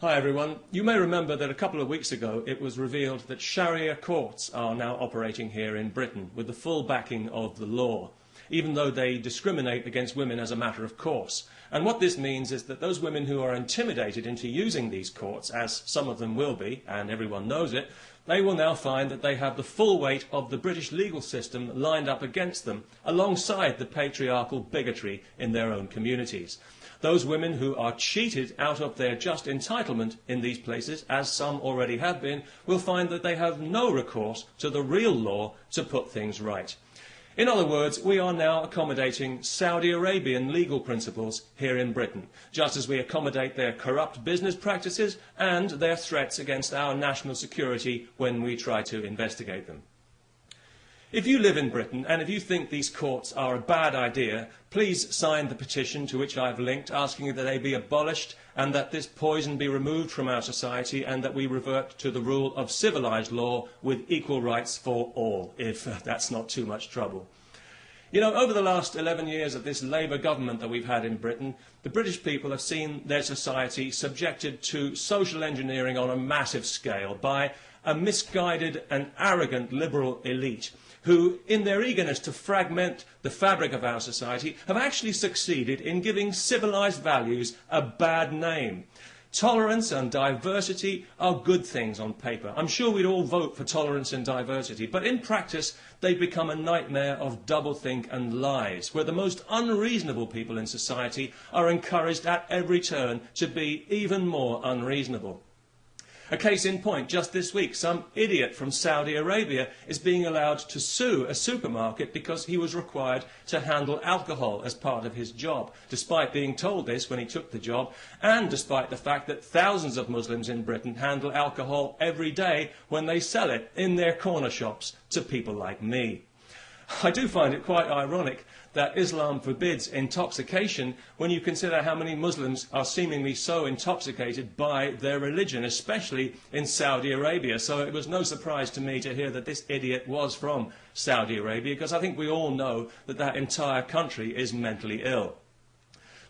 Hi everyone. You may remember that a couple of weeks ago it was revealed that sharia courts are now operating here in Britain with the full backing of the law, even though they discriminate against women as a matter of course. And what this means is that those women who are intimidated into using these courts, as some of them will be, and everyone knows it, they will now find that they have the full weight of the British legal system lined up against them, alongside the patriarchal bigotry in their own communities. Those women who are cheated out of their just entitlement in these places, as some already have been, will find that they have no recourse to the real law to put things right. In other words, we are now accommodating Saudi Arabian legal principles here in Britain, just as we accommodate their corrupt business practices and their threats against our national security when we try to investigate them. If you live in Britain and if you think these courts are a bad idea, please sign the petition to which I have linked, asking that they be abolished and that this poison be removed from our society and that we revert to the rule of civilised law with equal rights for all, if that's not too much trouble. You know, over the last 11 years of this Labour government that we've had in Britain, the British people have seen their society subjected to social engineering on a massive scale by a misguided and arrogant liberal elite who, in their eagerness to fragment the fabric of our society, have actually succeeded in giving civilised values a bad name. Tolerance and diversity are good things on paper. I'm sure we'd all vote for tolerance and diversity, but in practice they've become a nightmare of doublethink and lies, where the most unreasonable people in society are encouraged at every turn to be even more unreasonable. A case in point, just this week, some idiot from Saudi Arabia is being allowed to sue a supermarket because he was required to handle alcohol as part of his job, despite being told this when he took the job, and despite the fact that thousands of Muslims in Britain handle alcohol every day when they sell it in their corner shops to people like me. I do find it quite ironic that Islam forbids intoxication when you consider how many Muslims are seemingly so intoxicated by their religion, especially in Saudi Arabia. So it was no surprise to me to hear that this idiot was from Saudi Arabia, because I think we all know that that entire country is mentally ill.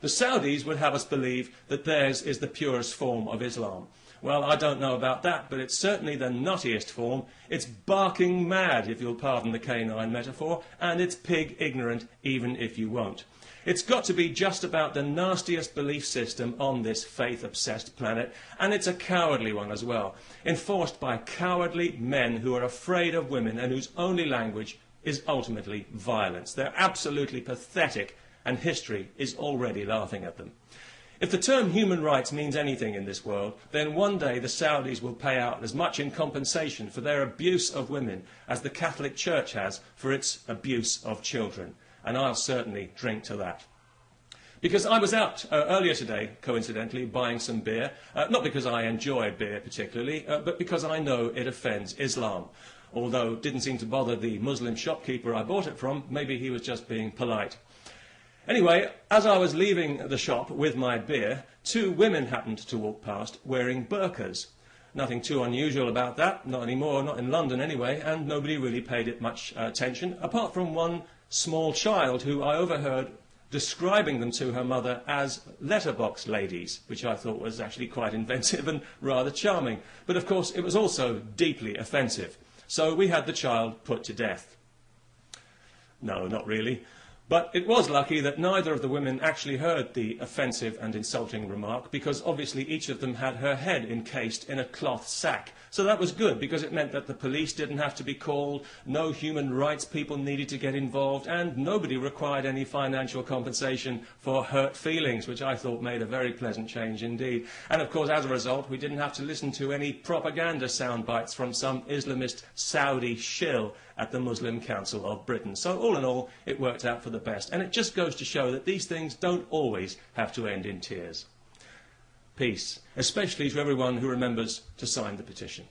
The Saudis would have us believe that theirs is the purest form of Islam. Well, I don't know about that, but it's certainly the nuttiest form. It's barking mad, if you'll pardon the canine metaphor, and it's pig ignorant, even if you won't. It's got to be just about the nastiest belief system on this faith-obsessed planet, and it's a cowardly one as well, enforced by cowardly men who are afraid of women and whose only language is ultimately violence. They're absolutely pathetic, and history is already laughing at them. If the term human rights means anything in this world, then one day the Saudis will pay out as much in compensation for their abuse of women as the Catholic Church has for its abuse of children. And I'll certainly drink to that. Because I was out earlier today, coincidentally, buying some beer, not because I enjoy beer particularly, but because I know it offends Islam. Although it didn't seem to bother the Muslim shopkeeper I bought it from, maybe he was just being polite. Anyway, as I was leaving the shop with my beer, two women happened to walk past wearing burqas. Nothing too unusual about that, not anymore, not in London anyway, and nobody really paid it much attention, apart from one small child who I overheard describing them to her mother as letterbox ladies, which I thought was actually quite inventive and rather charming. But of course it was also deeply offensive. So we had the child put to death. No, not really. But it was lucky that neither of the women actually heard the offensive and insulting remark, because obviously each of them had her head encased in a cloth sack. So that was good, because it meant that the police didn't have to be called, no human rights people needed to get involved, and nobody required any financial compensation for hurt feelings, which I thought made a very pleasant change indeed. And of course, as a result, we didn't have to listen to any propaganda sound bites from some Islamist Saudi shill at the Muslim Council of Britain. So all in all, it worked out for the best. And it just goes to show that these things don't always have to end in tears. Peace, especially to everyone who remembers to sign the petition.